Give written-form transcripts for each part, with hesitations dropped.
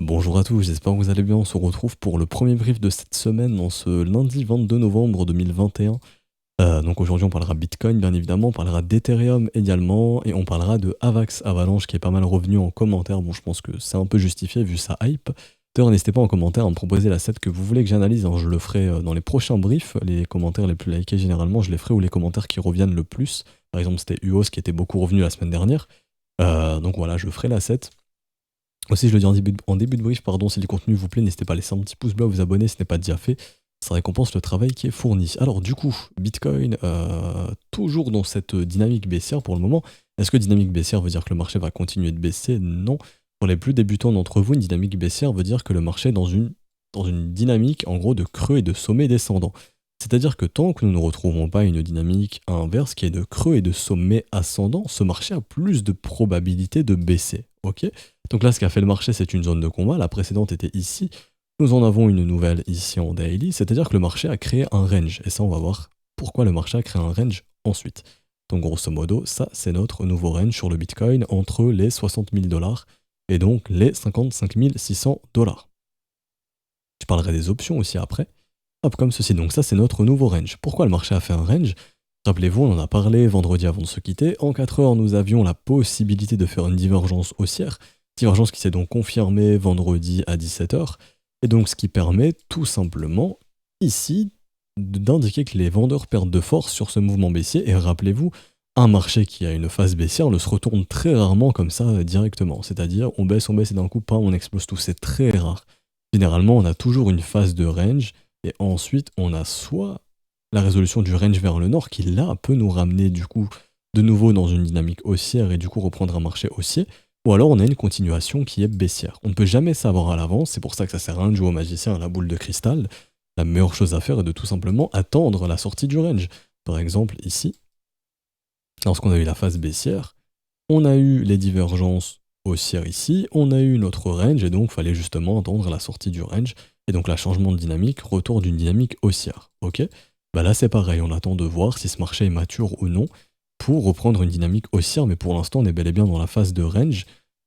Bonjour à tous, j'espère que vous allez bien. On se retrouve pour le premier brief de cette semaine, en ce lundi 22 novembre 2021. Donc aujourd'hui on parlera Bitcoin bien évidemment, on parlera d'Ethereum également, et on parlera de Avax Avalanche qui est pas mal revenu en commentaire. Bon, je pense que c'est un peu justifié vu sa hype. D'ailleurs n'hésitez pas en commentaire à me proposer la set que vous voulez que j'analyse, hein. Je le ferai dans les prochains briefs. Les commentaires les plus likés généralement je les ferai, ou les commentaires qui reviennent le plus. Par exemple c'était UOS qui était beaucoup revenu la semaine dernière. Donc voilà, je ferai la set. Aussi, je le dis en début de brief, pardon, si le contenu vous plaît, n'hésitez pas à laisser un petit pouce bleu, à vous abonner si ce n'est pas déjà fait. Ça récompense le travail qui est fourni. Alors du coup, Bitcoin, toujours dans cette dynamique baissière pour le moment. Est-ce que dynamique baissière veut dire que le marché va continuer de baisser? Non. Pour les plus débutants d'entre vous, une dynamique baissière veut dire que le marché est dans une dynamique en gros de creux et de sommet descendant. C'est-à-dire que tant que nous ne retrouvons pas une dynamique inverse qui est de creux et de sommet ascendant, ce marché a plus de probabilité de baisser. Ok? Donc là, ce qu'a fait le marché, c'est une zone de combat. La précédente était ici. Nous en avons une nouvelle ici en daily. C'est-à-dire que le marché a créé un range. Et ça, on va voir pourquoi le marché a créé un range ensuite. Donc grosso modo, ça, c'est notre nouveau range sur le Bitcoin entre les 60 000 dollars et donc les 55 600 dollars. Je parlerai des options aussi après. Hop, comme ceci. Donc ça, c'est notre nouveau range. Pourquoi le marché a fait un range? Rappelez-vous, on en a parlé vendredi avant de se quitter. En 4 heures, nous avions la possibilité de faire une divergence haussière. Divergence qui s'est donc confirmée vendredi à 17 h. Et donc ce qui permet tout simplement, ici, d'indiquer que les vendeurs perdent de force sur ce mouvement baissier. Et rappelez-vous, un marché qui a une phase baissière ne se retourne très rarement comme ça directement. C'est-à-dire, on baisse et d'un coup, pas, on explose tout. C'est très rare. Généralement, on a toujours une phase de range. Et ensuite, on a soit la résolution du range vers le nord qui là peut nous ramener du coup de nouveau dans une dynamique haussière et du coup reprendre un marché haussier, ou alors on a une continuation qui est baissière. On ne peut jamais savoir à l'avance, c'est pour ça que ça sert à rien de jouer au magicien à la boule de cristal. La meilleure chose à faire est de tout simplement attendre la sortie du range. Par exemple ici, lorsqu'on a eu la phase baissière, on a eu les divergences haussières ici, on a eu notre range et donc il fallait justement attendre la sortie du range. Et donc là, changement de dynamique, retour d'une dynamique haussière. Ok? Bah là c'est pareil, on attend de voir si ce marché est mature ou non pour reprendre une dynamique haussière, mais pour l'instant on est bel et bien dans la phase de range.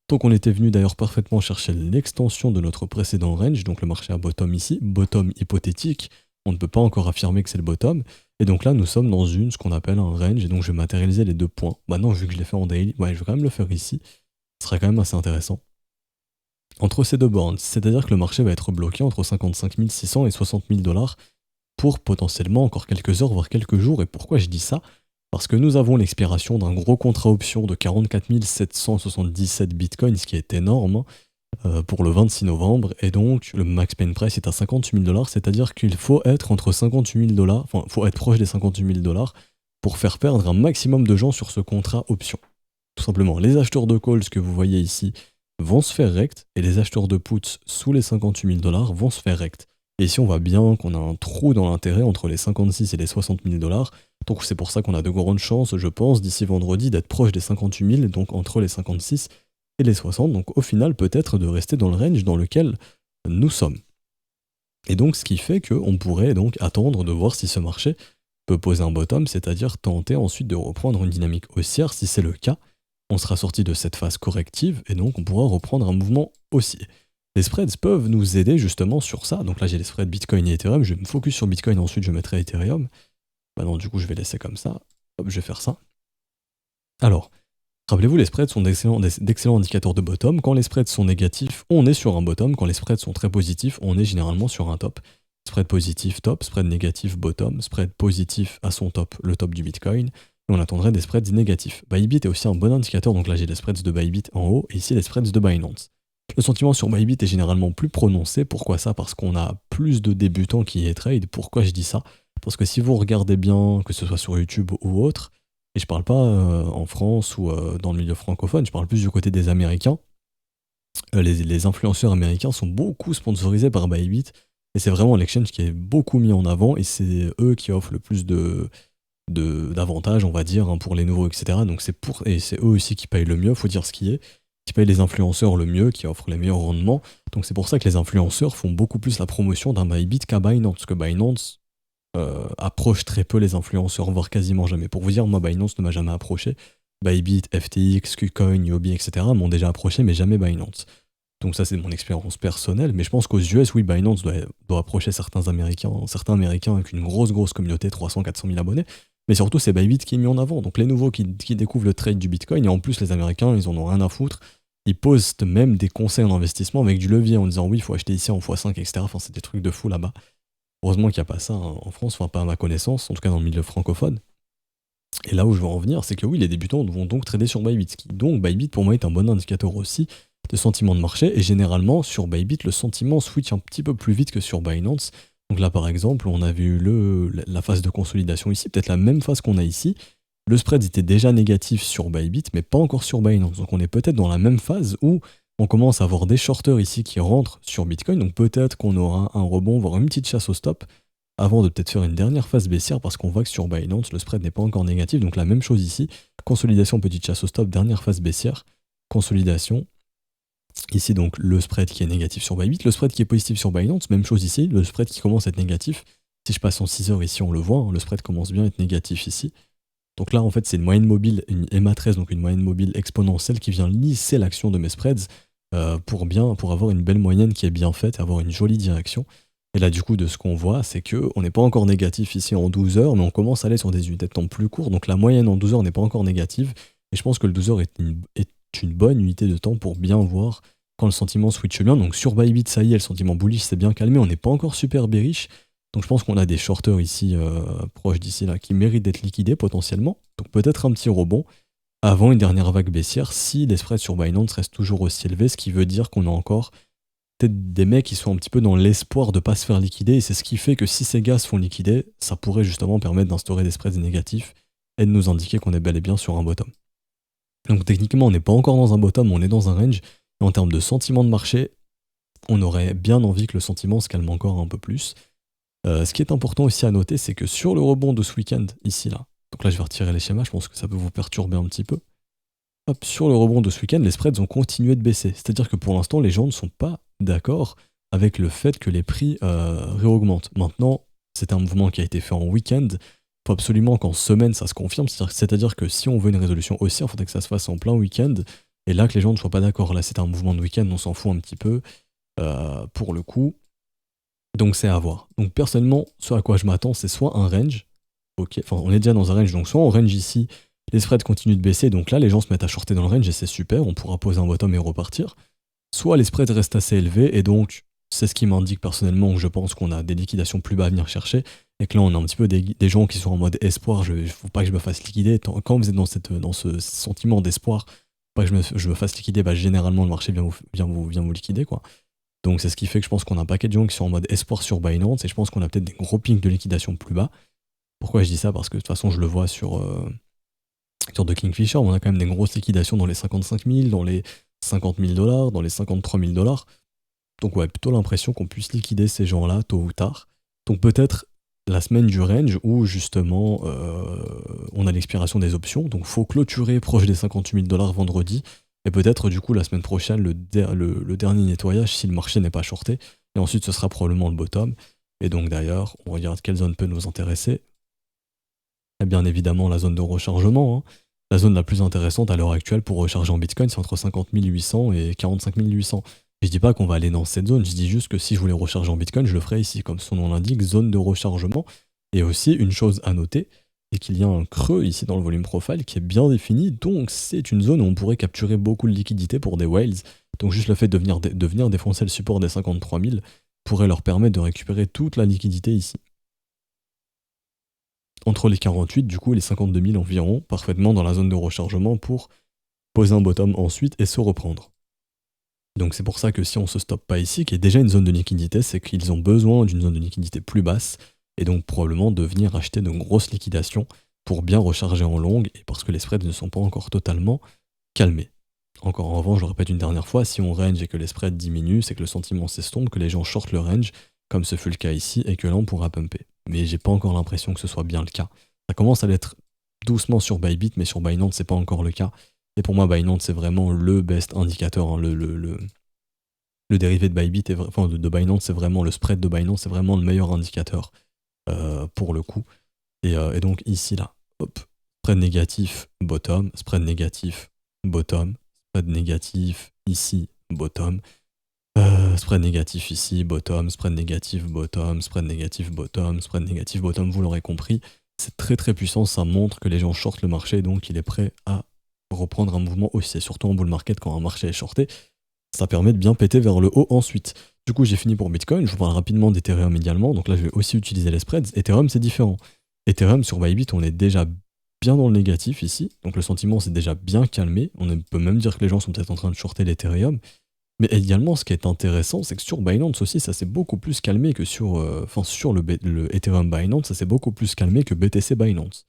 Donc on était venu d'ailleurs parfaitement chercher l'extension de notre précédent range, donc le marché à bottom ici, bottom hypothétique, on ne peut pas encore affirmer que c'est le bottom, et donc là nous sommes dans ce qu'on appelle un range, et donc je vais matérialiser les deux points. Maintenant vu que je l'ai fait en daily, ouais je vais quand même le faire ici, ce serait quand même assez intéressant. Entre ces deux bornes, c'est-à-dire que le marché va être bloqué entre 55 600 et 60 000 dollars pour potentiellement encore quelques heures, voire quelques jours. Et pourquoi je dis ça? Parce que nous avons l'expiration d'un gros contrat option de 44 777 bitcoins, ce qui est énorme, pour le 26 novembre. Et donc, le max pain price est à 58 000 dollars, c'est-à-dire qu'il faut être entre 58 000 dollars, enfin, il faut être proche des 58 000 dollars pour faire perdre un maximum de gens sur ce contrat option. Tout simplement, les acheteurs de calls que vous voyez ici vont se faire rect, et les acheteurs de puts sous les 58 000 dollars vont se faire rect. Et ici, on voit bien qu'on a un trou dans l'intérêt entre les 56 et les 60 000 dollars. Donc c'est pour ça qu'on a de grandes chances, je pense, d'ici vendredi, d'être proche des 58 000, donc entre les 56 et les 60. Donc au final, peut-être de rester dans le range dans lequel nous sommes. Et donc ce qui fait qu'on pourrait donc attendre de voir si ce marché peut poser un bottom, c'est-à-dire tenter ensuite de reprendre une dynamique haussière. Si c'est le cas, on sera sorti de cette phase corrective et donc on pourra reprendre un mouvement haussier. Les spreads peuvent nous aider justement sur ça. Donc là, j'ai les spreads Bitcoin et Ethereum. Je vais me focus sur Bitcoin, ensuite je mettrai Ethereum. Bah non, du coup, je vais laisser comme ça. Hop, je vais faire ça. Alors, rappelez-vous, les spreads sont d'excellents indicateurs de bottom. Quand les spreads sont négatifs, on est sur un bottom. Quand les spreads sont très positifs, on est généralement sur un top. Spread positif, top. Spread négatif, bottom. Spread positif à son top, le top du Bitcoin. Et on attendrait des spreads négatifs. Bybit est aussi un bon indicateur. Donc là, j'ai les spreads de Bybit en haut et ici, les spreads de Binance. Le sentiment sur Bybit est généralement plus prononcé. Pourquoi ça? Parce qu'on a plus de débutants qui y trade. Pourquoi je dis ça? Parce que si vous regardez bien, que ce soit sur YouTube ou autre, et je parle pas en France ou dans le milieu francophone, je parle plus du côté des Américains, les influenceurs américains sont beaucoup sponsorisés par Bybit, et c'est vraiment l'exchange qui est beaucoup mis en avant, et c'est eux qui offrent le plus d'avantages, on va dire, hein, pour les nouveaux, etc. Donc et c'est eux aussi qui payent le mieux, faut dire ce qui est, qui payent les influenceurs le mieux, qui offrent les meilleurs rendements. Donc c'est pour ça que les influenceurs font beaucoup plus la promotion d'un Bybit qu'à Binance, parce que Binance approche très peu les influenceurs, voire quasiment jamais. Pour vous dire, moi, Binance ne m'a jamais approché. Bybit, FTX, KuCoin, Yobi, etc. m'ont déjà approché, mais jamais Binance. Donc ça, c'est mon expérience personnelle. Mais je pense qu'aux US, oui, Binance doit approcher certains Américains avec une grosse communauté, 300-400 000 abonnés. Mais surtout, c'est Bybit qui est mis en avant. Donc les nouveaux qui découvrent le trade du Bitcoin, et en plus, les Américains, ils en ont rien à foutre. Ils postent même des conseils en investissement avec du levier en disant oui, il faut acheter ici en x5, etc. Enfin, c'est des trucs de fou là-bas. Heureusement qu'il n'y a pas ça en France, enfin pas à ma connaissance, en tout cas dans le milieu francophone. Et là où je veux en venir, c'est que oui, les débutants vont donc trader sur Bybit. Donc Bybit, pour moi, est un bon indicateur aussi de sentiment de marché. Et généralement, sur Bybit, le sentiment switch un petit peu plus vite que sur Binance. Donc là, par exemple, on a vu la phase de consolidation ici, peut-être la même phase qu'on a ici. Le spread était déjà négatif sur Bybit, mais pas encore sur Binance. Donc on est peut-être dans la même phase où on commence à avoir des shorters ici qui rentrent sur Bitcoin. Donc peut-être qu'on aura un rebond, voire une petite chasse au stop, avant de peut-être faire une dernière phase baissière, parce qu'on voit que sur Binance, le spread n'est pas encore négatif. Donc la même chose ici, consolidation, petite chasse au stop, dernière phase baissière, consolidation. Ici donc le spread qui est négatif sur Bybit, le spread qui est positif sur Binance, même chose ici, le spread qui commence à être négatif. Si je passe en 6 heures ici, on le voit, hein, le spread commence bien à être négatif ici. Donc là, en fait, c'est une moyenne mobile, une MA13, donc une moyenne mobile exponentielle qui vient lisser l'action de mes spreads pour avoir une belle moyenne qui est bien faite et avoir une jolie direction. Et là, du coup, de ce qu'on voit, c'est qu'on n'est pas encore négatif ici en 12 heures, mais on commence à aller sur des unités de temps plus courtes. Donc la moyenne en 12 heures n'est pas encore négative. Et je pense que le 12 heures est une bonne unité de temps pour bien voir quand le sentiment switch bien. Donc sur Bybit, ça y est, le sentiment bullish s'est bien calmé. On n'est pas encore super bearish. Donc je pense qu'on a des shorters ici, proches d'ici, là, qui méritent d'être liquidés potentiellement. Donc peut-être un petit rebond avant une dernière vague baissière si les spreads sur Binance restent toujours aussi élevés, ce qui veut dire qu'on a encore peut-être des mecs qui sont un petit peu dans l'espoir de ne pas se faire liquider. Et c'est ce qui fait que si ces gars se font liquider, ça pourrait justement permettre d'instaurer des spreads négatifs et de nous indiquer qu'on est bel et bien sur un bottom. Donc techniquement, on n'est pas encore dans un bottom, on est dans un range. Et en termes de sentiment de marché, on aurait bien envie que le sentiment se calme encore un peu plus. Ce qui est important aussi à noter, c'est que sur le rebond de ce week-end, ici, là, donc là je vais retirer les schémas, je pense que ça peut vous perturber un petit peu. Hop, sur le rebond de ce week-end, les spreads ont continué de baisser. C'est-à-dire que pour l'instant, les gens ne sont pas d'accord avec le fait que les prix réaugmentent. Maintenant, c'est un mouvement qui a été fait en week-end. Il faut absolument qu'en semaine, ça se confirme. C'est-à-dire que si on veut une résolution haussière, il faudrait que ça se fasse en plein week-end. Et là, que les gens ne soient pas d'accord. Là, c'est un mouvement de week-end, on s'en fout un petit peu pour le coup. Donc c'est à voir. Donc personnellement, ce à quoi je m'attends, c'est soit un range, ok, enfin on est déjà dans un range, donc soit en range ici, les spreads continuent de baisser, donc là les gens se mettent à shorter dans le range et c'est super, on pourra poser un bottom et repartir. Soit les spreads restent assez élevés et donc c'est ce qui m'indique personnellement que je pense qu'on a des liquidations plus bas à venir chercher et que là on a un petit peu des gens qui sont en mode espoir, il ne faut pas que je me fasse liquider. Quand vous êtes dans ce sentiment d'espoir, pas que je me fasse liquider, bah, généralement le marché vient vous liquider quoi. Donc c'est ce qui fait que je pense qu'on a un paquet de gens qui sont en mode espoir sur Binance et je pense qu'on a peut-être des gros pics de liquidation plus bas. Pourquoi je dis ça? Parce que de toute façon je le vois sur The Kingfisher, on a quand même des grosses liquidations dans les 55 000, dans les 50 000 $, dans les 53 000 $. Donc ouais, plutôt l'impression qu'on puisse liquider ces gens-là tôt ou tard. Donc peut-être la semaine du range où justement on a l'expiration des options, donc faut clôturer proche des 58 000 $ vendredi. Et peut-être du coup la semaine prochaine le dernier nettoyage si le marché n'est pas shorté. Et ensuite ce sera probablement le bottom. Et donc d'ailleurs, on regarde quelle zone peut nous intéresser. Et bien évidemment la zone de rechargement. Hein. La zone la plus intéressante à l'heure actuelle pour recharger en Bitcoin, c'est entre 50 800 et 45 800. Et je dis pas qu'on va aller dans cette zone, je dis juste que si je voulais recharger en Bitcoin, je le ferais ici, comme son nom l'indique, zone de rechargement. Et aussi une chose à noter, et qu'il y a un creux ici dans le volume profile qui est bien défini, donc c'est une zone où on pourrait capturer beaucoup de liquidités pour des whales. Donc juste le fait de venir défoncer le support des 53 000 pourrait leur permettre de récupérer toute la liquidité ici. Entre les 48 du coup et les 52 000 environ, parfaitement dans la zone de rechargement pour poser un bottom ensuite et se reprendre. Donc c'est pour ça que si on se stoppe pas ici, qui est déjà une zone de liquidité, c'est qu'ils ont besoin d'une zone de liquidité plus basse, et donc probablement de venir acheter de grosses liquidations pour bien recharger en longue, et parce que les spreads ne sont pas encore totalement calmés. Encore en revanche, je le répète une dernière fois, si on range et que les spreads diminuent, c'est que le sentiment s'estompe, que les gens shortent le range, comme ce fut le cas ici, et que là on pourra pumper. Mais j'ai pas encore l'impression que ce soit bien le cas. Ça commence à l'être doucement sur Bybit, mais sur Binance c'est pas encore le cas. Et pour moi Binance c'est vraiment le best indicateur, hein, le dérivé de Bybit, de Binance, c'est vraiment le spread de Binance, c'est vraiment le meilleur indicateur pour le coup. Et donc ici, là, hop, spread négatif, bottom, spread négatif, bottom, spread négatif, ici, bottom. Spread négatif ici, bottom, spread négatif, bottom, spread négatif, bottom, spread négatif, bottom, vous l'aurez compris. C'est très très puissant, ça montre que les gens shortent le marché, donc il est prêt à reprendre un mouvement haussier. Surtout en bull market, quand un marché est shorté, ça permet de bien péter vers le haut ensuite. Du coup, j'ai fini pour Bitcoin, je vous parle rapidement d'Ethereum également, donc là je vais aussi utiliser les spreads. Ethereum, c'est différent. Ethereum, sur Bybit, on est déjà bien dans le négatif ici, donc le sentiment s'est déjà bien calmé. On peut même dire que les gens sont peut-être en train de shorter l'Ethereum. Mais également, ce qui est intéressant, c'est que sur Binance aussi, ça s'est beaucoup plus calmé que sur le Ethereum Binance, ça s'est beaucoup plus calmé que BTC Binance.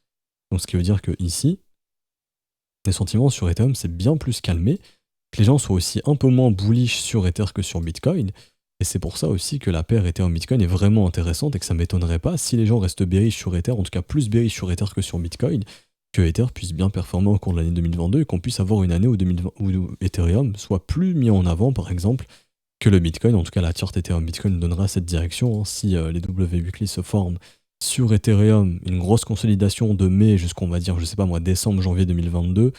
Donc ce qui veut dire que ici, les sentiments sur Ethereum s'est bien plus calmé, que les gens soient aussi un peu moins bullish sur Ether que sur Bitcoin. Et c'est pour ça aussi que la paire Ethereum-Bitcoin est vraiment intéressante et que ça ne m'étonnerait pas si les gens restent bearish sur Ether, en tout cas plus bearish sur Ether que sur Bitcoin, que Ether puisse bien performer au cours de l'année 2022 et qu'on puisse avoir une année où Ethereum soit plus mis en avant, par exemple, que le Bitcoin. En tout cas, la chart Ethereum-Bitcoin donnera cette direction. Si les W weekly se forment sur Ethereum, une grosse consolidation de mai jusqu'on va dire, je sais pas moi, décembre, janvier 2022,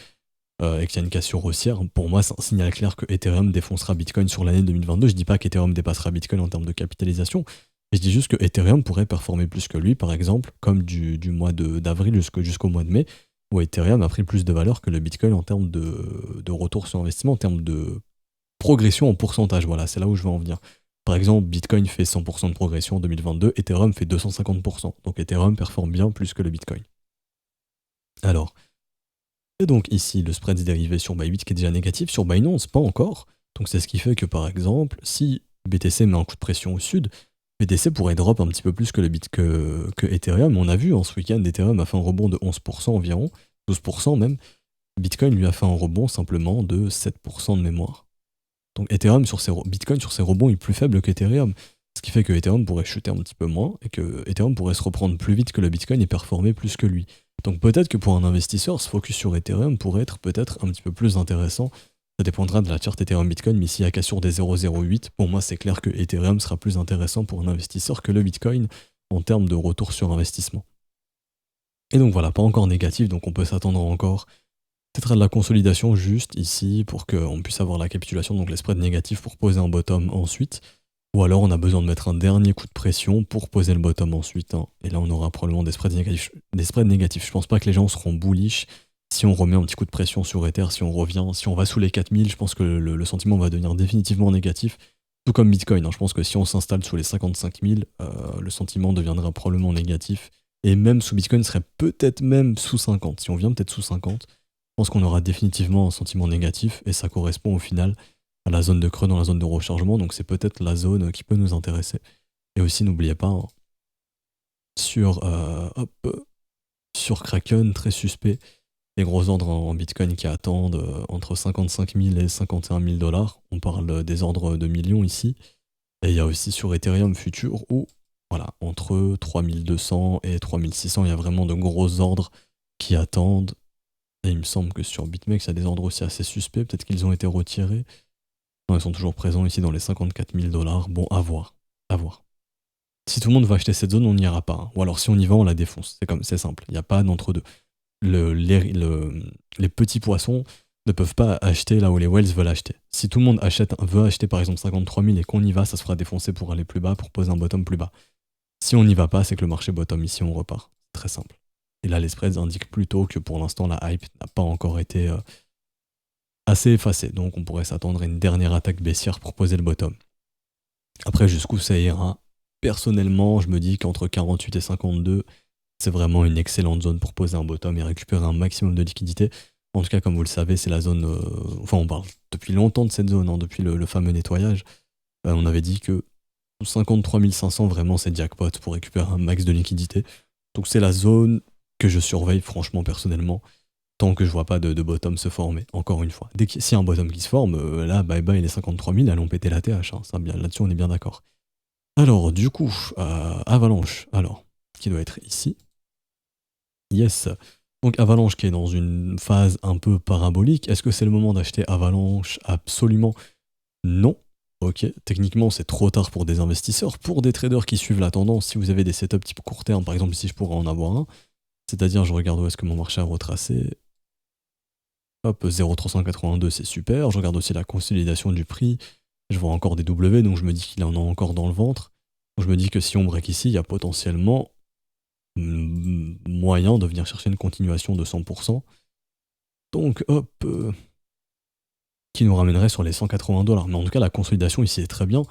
et qu'il y a une cassure haussière, pour moi, c'est un signal clair que Ethereum défoncera Bitcoin sur l'année 2022. Je dis pas qu'Ethereum dépassera Bitcoin en termes de capitalisation, mais je dis juste que Ethereum pourrait performer plus que lui, par exemple, comme du mois d'avril jusqu'au mois de mai, où Ethereum a pris plus de valeur que le Bitcoin en termes de retour sur investissement, en termes de progression en pourcentage. Voilà, c'est là où je veux en venir. Par exemple, Bitcoin fait 100% de progression en 2022, Ethereum fait 250%. Donc Ethereum performe bien plus que le Bitcoin. Alors, et donc ici, le spread dérivé sur Bybit qui est déjà négatif, sur Binance, pas encore. Donc c'est ce qui fait que par exemple, si BTC met un coup de pression au sud, BTC pourrait drop un petit peu plus que que Ethereum. On a vu ce week-end, Ethereum a fait un rebond de 11% environ, 12% même. Bitcoin lui a fait un rebond simplement de 7% de mémoire. Donc Bitcoin sur ses rebonds est plus faible qu'Ethereum. Ce qui fait que Ethereum pourrait chuter un petit peu moins et que Ethereum pourrait se reprendre plus vite que le Bitcoin et performer plus que lui. Donc peut-être que pour un investisseur, se focus sur Ethereum pourrait être peut-être un petit peu plus intéressant. Ça dépendra de la charte Ethereum Bitcoin, mais s'il y a qu'à sur des 0,08, pour moi c'est clair que Ethereum sera plus intéressant pour un investisseur que le Bitcoin en termes de retour sur investissement. Et donc voilà, pas encore négatif, donc on peut s'attendre encore peut-être à de la consolidation juste ici pour qu'on puisse avoir la capitulation, donc les spreads négatifs pour poser un bottom ensuite. Ou alors on a besoin de mettre un dernier coup de pression pour poser le bottom ensuite. Et là on aura probablement des spreads négatifs. Je pense pas que les gens seront bullish si on remet un petit coup de pression sur Ether, si on revient, si on va sous les 4000, je pense que le sentiment va devenir définitivement négatif. Tout comme Bitcoin, je pense que si on s'installe sous les 55 000, le sentiment deviendra probablement négatif. Et même sous Bitcoin serait peut-être même sous 50. Si on vient peut-être sous 50, je pense qu'on aura définitivement un sentiment négatif et ça correspond au final à la zone de creux dans la zone de rechargement, donc c'est peut-être la zone qui peut nous intéresser. Et aussi n'oubliez pas, sur Kraken, très suspect, les gros ordres en Bitcoin qui attendent entre 55 000 et 51 000 dollars, on parle des ordres de millions ici, et il y a aussi sur Ethereum Future où, voilà, entre 3200 et 3600, il y a vraiment de gros ordres qui attendent. Et il me semble que sur BitMEX, il y a des ordres aussi assez suspects, peut-être qu'ils ont été retirés. Non, ils sont toujours présents ici dans les 54 000 dollars. Bon, à voir. À voir. Si tout le monde va acheter cette zone, on n'y ira pas. Ou alors si on y va, on la défonce. C'est simple. Il n'y a pas d'entre-deux. Les petits poissons ne peuvent pas acheter là où les whales veulent acheter. Si tout le monde veut acheter par exemple 53 000 et qu'on y va, ça se fera défoncer pour aller plus bas, pour poser un bottom plus bas. Si on n'y va pas, c'est que le marché bottom ici, on repart. Très simple. Et là, les spreads indiquent plutôt que pour l'instant, la hype n'a pas encore été assez effacée. Donc on pourrait s'attendre à une dernière attaque baissière pour poser le bottom. Après, jusqu'où ça ira, personnellement, je me dis qu'entre 48 et 52, c'est vraiment une excellente zone pour poser un bottom et récupérer un maximum de liquidité. En tout cas, comme vous le savez, c'est la zone... enfin, on parle depuis longtemps de cette zone, depuis le fameux nettoyage. On avait dit que 53 500, vraiment, c'est jackpot pour récupérer un max de liquidité. Donc c'est la zone que je surveille, franchement, personnellement, tant que je vois pas de bottom se former, encore une fois. S'il y a un bottom qui se forme, là, bye bye les 53 000, allons péter la TH. Là-dessus, on est bien d'accord. Alors, du coup, Avalanche, qui doit être ici. Yes. Donc Avalanche qui est dans une phase un peu parabolique. Est-ce que c'est le moment d'acheter Avalanche? Absolument non. Ok, techniquement c'est trop tard pour des investisseurs. Pour des traders qui suivent la tendance, si vous avez des setups type court terme, par exemple ici je pourrais en avoir un, c'est-à-dire je regarde où est-ce que mon marché a retracé. Hop, 0,382 c'est super. Je regarde aussi la consolidation du prix. Je vois encore des W, donc je me dis qu'il en a encore dans le ventre. Donc je me dis que si on break ici, il y a potentiellement moyen de venir chercher une continuation de 100%. Donc hop, qui nous ramènerait sur les 180 $. Mais en tout cas, la consolidation ici est très bien.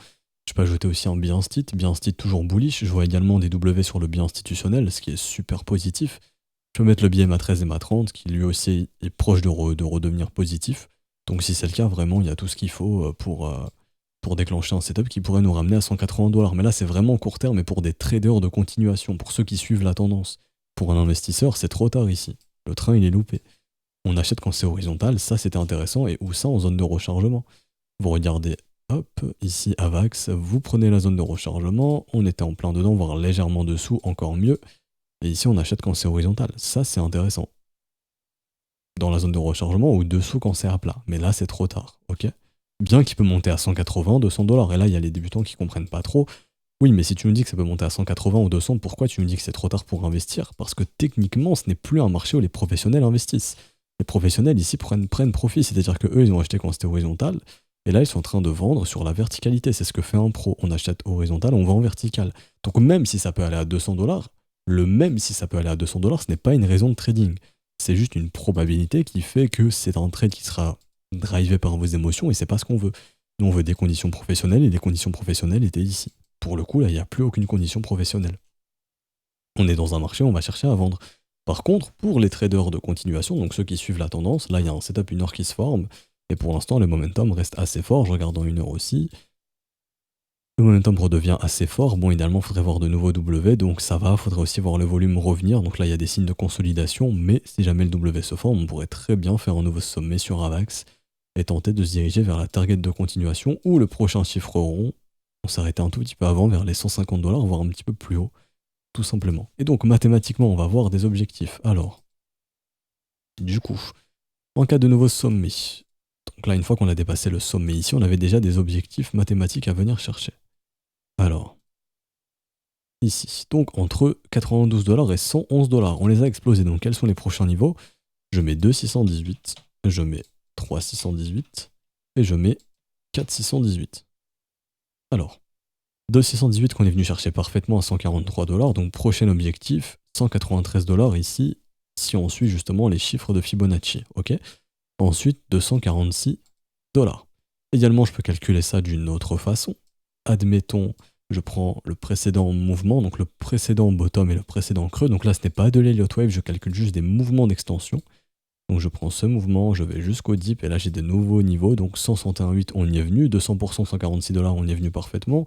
Je peux ajouter aussi un biais instit toujours bullish. Je vois également des W sur le biais institutionnel, ce qui est super positif. Je peux mettre le biais MA13 et MA30, qui lui aussi est proche de redevenir positif. Donc si c'est le cas, vraiment, il y a tout ce qu'il faut pour déclencher un setup qui pourrait nous ramener à 180 $. Mais là, c'est vraiment court terme et pour des traders de continuation, pour ceux qui suivent la tendance. Pour un investisseur, c'est trop tard ici. Le train, il est loupé. On achète quand c'est horizontal, ça c'était intéressant, et où ça en zone de rechargement. Vous regardez, hop, ici AVAX, vous prenez la zone de rechargement, on était en plein dedans, voire légèrement dessous, encore mieux. Et ici on achète quand c'est horizontal, ça c'est intéressant. Dans la zone de rechargement ou dessous quand c'est à plat, mais là c'est trop tard, ok. Bien qu'il peut monter à 180, 200 $, et là il y a les débutants qui comprennent pas trop. Oui, mais si tu me dis que ça peut monter à 180 ou 200, pourquoi tu me dis que c'est trop tard pour investir? Parce que techniquement ce n'est plus un marché où les professionnels investissent. Les professionnels ici prennent profit, c'est-à-dire que eux ils ont acheté quand c'était horizontal, et là ils sont en train de vendre sur la verticalité, c'est ce que fait un pro, on achète horizontal, on vend vertical. Donc même si ça peut aller à 200 $, même si ça peut aller à 200 $, ce n'est pas une raison de trading, c'est juste une probabilité qui fait que c'est un trade qui sera drivé par vos émotions, et c'est pas ce qu'on veut. Nous on veut des conditions professionnelles, et les conditions professionnelles étaient ici. Pour le coup là il n'y a plus aucune condition professionnelle. On est dans un marché, on va chercher à vendre. Par contre, pour les traders de continuation, donc ceux qui suivent la tendance, là il y a un setup 1 heure qui se forme, et pour l'instant le momentum reste assez fort, je regarde en 1 heure aussi. Le momentum redevient assez fort, bon idéalement il faudrait voir de nouveaux W, donc ça va, il faudrait aussi voir le volume revenir, donc là il y a des signes de consolidation, mais si jamais le W se forme, on pourrait très bien faire un nouveau sommet sur AVAX, et tenter de se diriger vers la target de continuation, ou le prochain chiffre rond, on s'arrêtait un tout petit peu avant, vers les 150 $, voire un petit peu plus haut. Tout simplement. Et donc mathématiquement, on va voir des objectifs. Alors, du coup, en cas de nouveau sommet, donc là, une fois qu'on a dépassé le sommet ici, on avait déjà des objectifs mathématiques à venir chercher. Alors, ici, donc entre 92 $ et 111 $, on les a explosés. Donc quels sont les prochains niveaux? Je mets 2,618, je mets 3,618 et je mets 4,618. Alors, 2,618 qu'on est venu chercher parfaitement à 143 $, donc prochain objectif, 193 $ ici, si on suit justement les chiffres de Fibonacci, ok. Ensuite, 246 $. Également, je peux calculer ça d'une autre façon. Admettons, je prends le précédent mouvement, donc le précédent bottom et le précédent creux, donc là ce n'est pas de l'Elliott Wave, je calcule juste des mouvements d'extension. Donc je prends ce mouvement, je vais jusqu'au dip, et là j'ai des nouveaux niveaux, donc 161,8 on y est venu, 200%, 146 $, on y est venu parfaitement.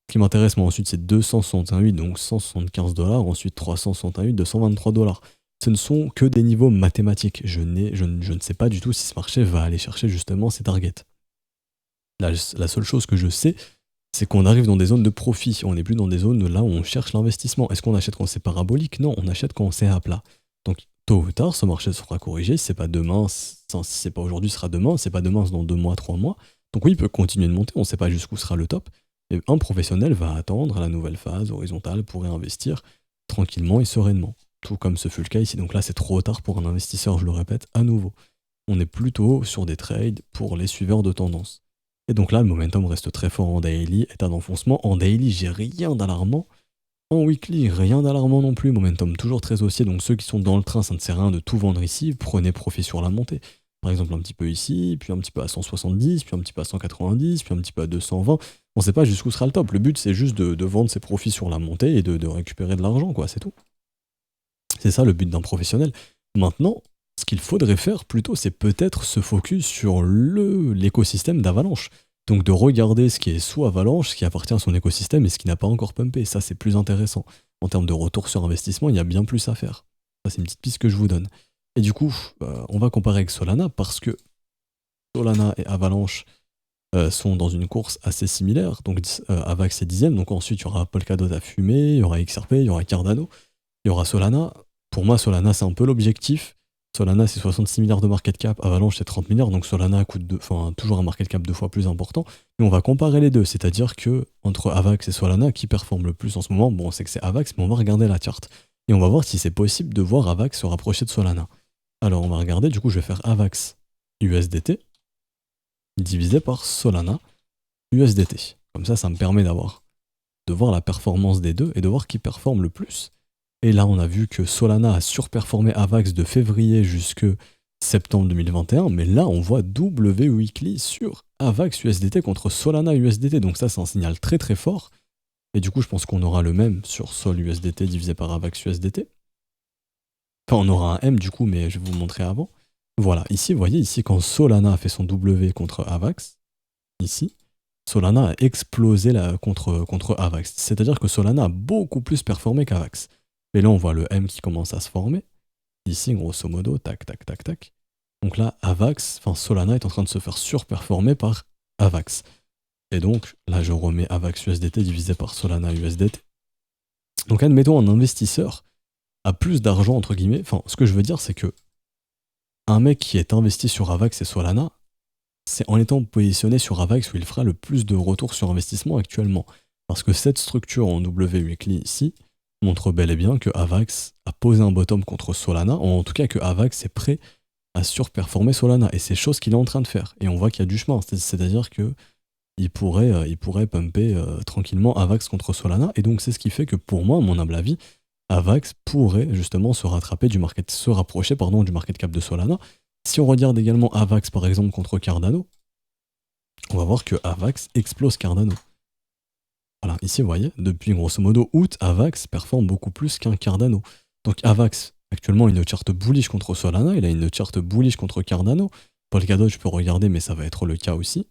Ce qui m'intéresse moi ensuite c'est 261,8, donc 175 $, ensuite 361,8, 223 $. Ce ne sont que des niveaux mathématiques, je ne sais pas du tout si ce marché va aller chercher justement ces targets. La seule chose que je sais, c'est qu'on arrive dans des zones de profit, on n'est plus dans des zones là où on cherche l'investissement. Est-ce qu'on achète quand c'est parabolique? Non, on achète quand c'est à plat. Donc tôt ou tard, ce marché sera corrigé, si c'est pas demain, si c'est pas aujourd'hui, ce sera demain, si c'est pas demain, c'est dans 2 mois, 3 mois. Donc oui, il peut continuer de monter, on ne sait pas jusqu'où sera le top. Et un professionnel va attendre la nouvelle phase horizontale pour réinvestir tranquillement et sereinement. Tout comme ce fut le cas ici. Donc là, c'est trop tard pour un investisseur, je le répète à nouveau. On est plutôt sur des trades pour les suiveurs de tendance. Et donc là, le momentum reste très fort en daily, état d'enfoncement. En daily, j'ai rien d'alarmant. En weekly, rien d'alarmant non plus. Momentum toujours très haussier, donc ceux qui sont dans le train, ça ne sert à rien de tout vendre ici. Prenez profit sur la montée. Par exemple, un petit peu ici, puis un petit peu à 170, puis un petit peu à 190, puis un petit peu à 220. On ne sait pas jusqu'où sera le top. Le but, c'est juste de vendre ses profits sur la montée et de récupérer de l'argent, quoi, c'est tout. C'est ça le but d'un professionnel. Maintenant, ce qu'il faudrait faire plutôt, c'est peut-être se focus sur l'écosystème d'Avalanche. Donc de regarder ce qui est sous Avalanche, ce qui appartient à son écosystème et ce qui n'a pas encore pumpé. Ça, c'est plus intéressant. En termes de retour sur investissement, il y a bien plus à faire. Ça, c'est une petite piste que je vous donne. Et du coup, on va comparer avec Solana parce que Solana et Avalanche sont dans une course assez similaire. Donc Avax est 10ème, donc ensuite il y aura Polkadot à fumer, il y aura XRP, il y aura Cardano, il y aura Solana. Pour moi, Solana, c'est un peu l'objectif. Solana, c'est 66 milliards de market cap, Avalanche, c'est 30 milliards, donc Solana coûte toujours un market cap 2 fois plus important. Mais on va comparer les deux, c'est-à-dire que entre Avax et Solana, qui performe le plus en ce moment? Bon, on sait que c'est Avax, mais on va regarder la charte. Et on va voir si c'est possible de voir Avax se rapprocher de Solana. Alors, on va regarder, du coup, je vais faire Avax USDT divisé par Solana. USDT. Comme ça me permet de voir la performance des deux et de voir qui performe le plus. Et là, on a vu que Solana a surperformé AVAX de février jusque septembre 2021, mais là, on voit W weekly sur AVAX USDT contre Solana USDT. Donc ça, c'est un signal très très fort. Et du coup, je pense qu'on aura le même sur Sol USDT divisé par AVAX USDT. Enfin, on aura un M du coup, mais je vais vous montrer avant. Voilà, ici, vous voyez, ici, quand Solana a fait son W contre AVAX, ici, Solana a explosé contre AVAX. C'est-à-dire que Solana a beaucoup plus performé qu'AVAX. Et là, on voit le M qui commence à se former. Ici, grosso modo, tac, tac, tac, tac. Donc là, Solana est en train de se faire surperformer par AVAX. Et donc, là, je remets AVAX USDT divisé par Solana USDT. Donc, admettons, un investisseur a plus d'argent, entre guillemets. Enfin, ce que je veux dire, c'est que un mec qui est investi sur AVAX et Solana, c'est en étant positionné sur AVAX où il fera le plus de retour sur investissement actuellement. Parce que cette structure en W weekly ici montre bel et bien que AVAX a posé un bottom contre Solana, en tout cas que AVAX est prêt à surperformer Solana. Et c'est chose qu'il est en train de faire. Et on voit qu'il y a du chemin. C'est-à-dire que il pourrait pumper tranquillement AVAX contre Solana. Et donc c'est ce qui fait que pour moi, à mon humble avis, AVAX pourrait justement se rapprocher du market cap de Solana. Si on regarde également AVAX par exemple contre Cardano, on va voir que AVAX explose Cardano. Voilà, ici vous voyez, depuis grosso modo août, AVAX performe beaucoup plus qu'un Cardano. Donc AVAX, actuellement, une charte bullish contre Solana, il a une charte bullish contre Cardano. Polkadot, je peux regarder, mais ça va être le cas aussi.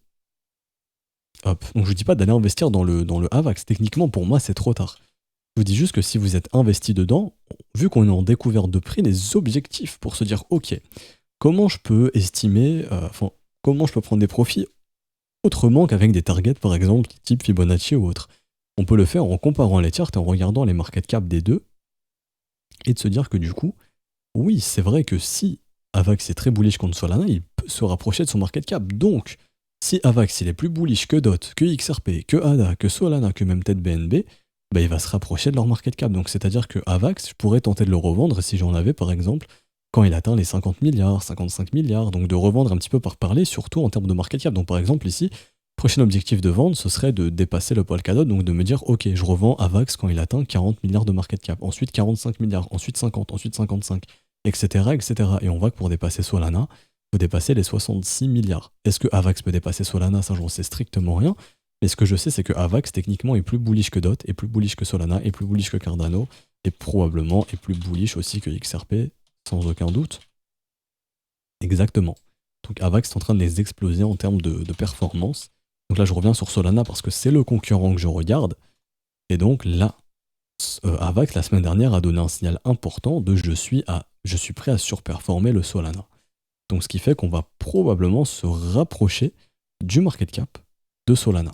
Hop. Donc je vous dis pas d'aller investir dans le AVAX. Techniquement, pour moi, c'est trop tard. Je vous dis juste que si vous êtes investi dedans, vu qu'on est en découverte de prix, les objectifs pour se dire, ok, comment je peux estimer, comment je peux prendre des profits autrement qu'avec des targets, par exemple, type Fibonacci ou autre. On peut le faire en comparant les charts et en regardant les market cap des deux, et de se dire que du coup, oui, c'est vrai que si AVAX est très bullish contre Solana, il peut se rapprocher de son market cap. Donc, si AVAX il est plus bullish que DOT, que XRP, que ADA, que Solana, que même peut-être BNB, bah, il va se rapprocher de leur market cap. Donc c'est-à-dire que AVAX, je pourrais tenter de le revendre si j'en avais par exemple quand il atteint les 50 milliards, 55 milliards, donc de revendre un petit peu par parler, surtout en termes de market cap. Donc par exemple ici, prochain objectif de vente, ce serait de dépasser le Polkadot, donc de me dire ok, je revends AVAX quand il atteint 40 milliards de market cap, ensuite 45 milliards, ensuite 50, ensuite 55, etc. etc. Et on voit que pour dépasser Solana, il faut dépasser les 66 milliards. Est-ce que AVAX peut dépasser Solana? Ça, j'en sais strictement rien. Mais ce que je sais, c'est que AVAX, techniquement, est plus bullish que DOT, est plus bullish que Solana, est plus bullish que Cardano, et probablement est plus bullish aussi que XRP, sans aucun doute. Exactement. Donc AVAX est en train de les exploser en termes de performance. Donc là, je reviens sur Solana parce que c'est le concurrent que je regarde. Et donc là, AVAX, la semaine dernière, a donné un signal important de je suis prêt à surperformer le Solana. Donc ce qui fait qu'on va probablement se rapprocher du market cap de Solana.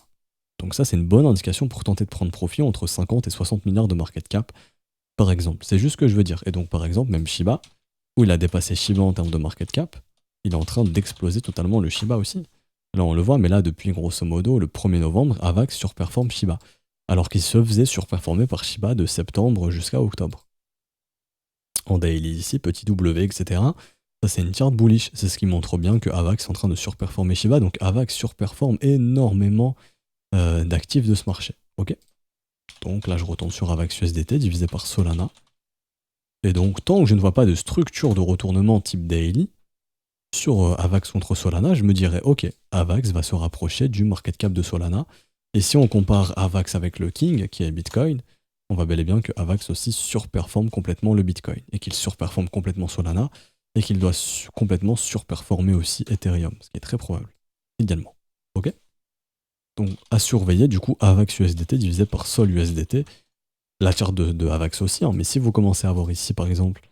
Donc ça, c'est une bonne indication pour tenter de prendre profit entre 50 et 60 milliards de market cap, par exemple. C'est juste ce que je veux dire. Et donc, par exemple, même Shiba, où il a dépassé Shiba en termes de market cap, il est en train d'exploser totalement le Shiba aussi. Là, on le voit, mais là, depuis grosso modo, le 1er novembre, AVAX surperforme Shiba. Alors qu'il se faisait surperformer par Shiba de septembre jusqu'à octobre. En daily ici, petit W, etc. Ça, c'est une charte bullish. C'est ce qui montre bien que AVAX est en train de surperformer Shiba. Donc AVAX surperforme énormément d'actifs de ce marché. Ok. Donc là, je retourne sur AVAX USDT divisé par Solana. Et donc, tant que je ne vois pas de structure de retournement type daily sur AVAX contre Solana, je me dirais, ok, AVAX va se rapprocher du market cap de Solana. Et si on compare AVAX avec le King, qui est Bitcoin, on voit bel et bien que AVAX aussi surperforme complètement le Bitcoin, et qu'il surperforme complètement Solana, et qu'il doit complètement surperformer aussi Ethereum, ce qui est très probable, également. Ok. Donc à surveiller du coup AVAX USDT divisé par Sol USDT, la charte de AVAX aussi, hein, mais si vous commencez à voir ici par exemple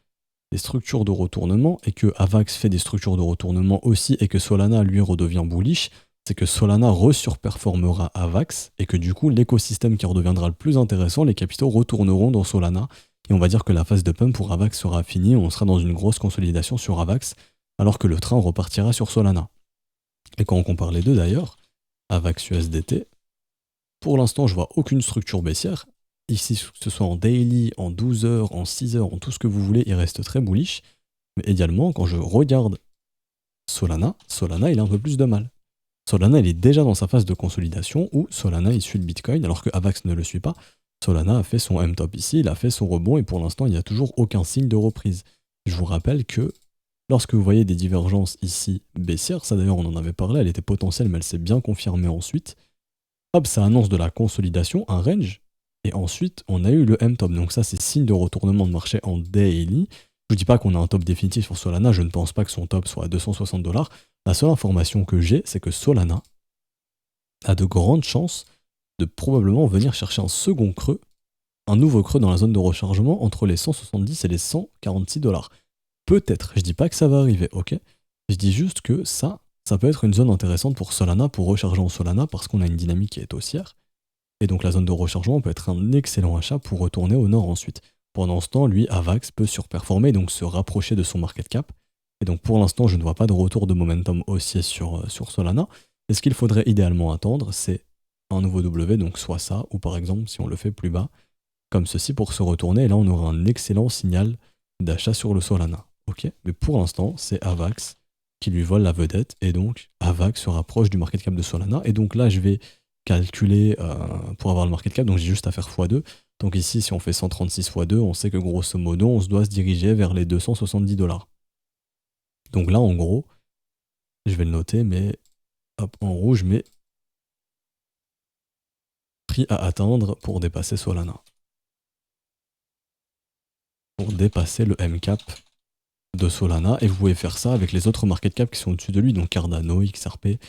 des structures de retournement et que AVAX fait des structures de retournement aussi et que Solana lui redevient bullish, c'est que Solana resurperformera AVAX et que du coup l'écosystème qui redeviendra le plus intéressant, les capitaux retourneront dans Solana et on va dire que la phase de pump pour AVAX sera finie, on sera dans une grosse consolidation sur AVAX alors que le train repartira sur Solana. Et quand on compare les deux d'ailleurs, AVAX USDT, pour l'instant je vois aucune structure baissière. Ici, que ce soit en daily, en 12 heures, en 6 heures, en tout ce que vous voulez, il reste très bullish. Mais également, quand je regarde Solana, il a un peu plus de mal. Solana, il est déjà dans sa phase de consolidation où Solana, il suit le Bitcoin, alors que Avax ne le suit pas. Solana a fait son M-top ici, il a fait son rebond, et pour l'instant, il n'y a toujours aucun signe de reprise. Je vous rappelle que lorsque vous voyez des divergences ici baissières, ça d'ailleurs on en avait parlé, elle était potentielle, mais elle s'est bien confirmée ensuite. Hop, ça annonce de la consolidation, un range, et ensuite on a eu le M-top. Donc ça, c'est signe de retournement de marché en daily. Je vous dis pas qu'on a un top définitif sur Solana, je ne pense pas que son top soit à 260$. La seule information que j'ai, c'est que Solana a de grandes chances de probablement venir chercher un second creux, un nouveau creux dans la zone de rechargement entre les 170 et les 146$. Peut-être, je dis pas que ça va arriver, ok? Je dis juste que ça peut être une zone intéressante pour Solana, pour recharger en Solana, parce qu'on a une dynamique qui est haussière. Et donc la zone de rechargement peut être un excellent achat pour retourner au nord ensuite. Pendant ce temps, lui, Avax peut surperformer, donc se rapprocher de son market cap. Et donc pour l'instant, je ne vois pas de retour de momentum haussier sur Solana. Et ce qu'il faudrait idéalement attendre, c'est un nouveau W, donc soit ça, ou par exemple, si on le fait plus bas, comme ceci pour se retourner, et là on aura un excellent signal d'achat sur le Solana. Ok, mais pour l'instant, c'est Avax qui lui vole la vedette, et donc Avax se rapproche du market cap de Solana, et donc là je vais calculer pour avoir le market cap, donc j'ai juste à faire x2. Donc ici, si on fait 136 x 2, on sait que grosso modo, on se doit se diriger vers les 270$. Donc là, en gros, je vais le noter, mais hop, en rouge, mais prix à atteindre pour dépasser Solana. Pour dépasser le M-cap de Solana, et vous pouvez faire ça avec les autres market cap qui sont au-dessus de lui, donc Cardano, XRP,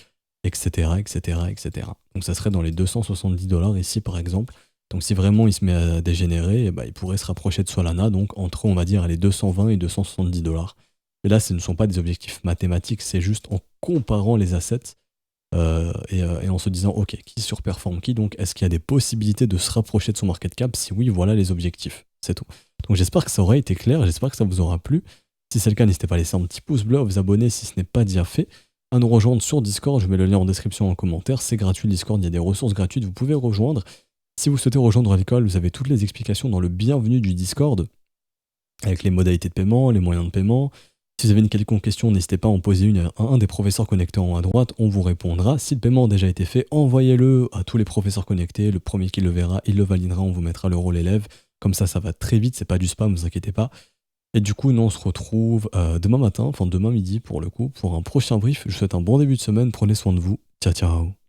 etc., etc., etc. Donc ça serait dans les 270$ ici par exemple. Donc si vraiment il se met à dégénérer, eh ben, il pourrait se rapprocher de Solana, donc entre on va dire les 220 et 270$. Et là, ce ne sont pas des objectifs mathématiques, c'est juste en comparant les assets et en se disant ok, qui surperforme qui, donc est-ce qu'il y a des possibilités de se rapprocher de son market cap? Si oui, voilà les objectifs, c'est tout. Donc j'espère que ça aura été clair, j'espère que ça vous aura plu. Si c'est le cas, n'hésitez pas à laisser un petit pouce bleu, à vous abonner si ce n'est pas déjà fait, à nous rejoindre sur Discord, je mets le lien en description en commentaire, c'est gratuit le Discord, il y a des ressources gratuites, vous pouvez rejoindre. Si vous souhaitez rejoindre l'école, vous avez toutes les explications dans le bienvenu du Discord, avec les modalités de paiement, les moyens de paiement. Si vous avez une quelconque question, n'hésitez pas à en poser une à un des professeurs connectés en haut à droite, on vous répondra. Si le paiement a déjà été fait, envoyez-le à tous les professeurs connectés, le premier qui le verra, il le validera, on vous mettra le rôle élève. Comme ça va très vite, c'est pas du spam, ne vous inquiétez pas. Et du coup, nous on se retrouve demain matin, enfin demain midi pour le coup, pour un prochain brief. Je vous souhaite un bon début de semaine, prenez soin de vous. Ciao ciao.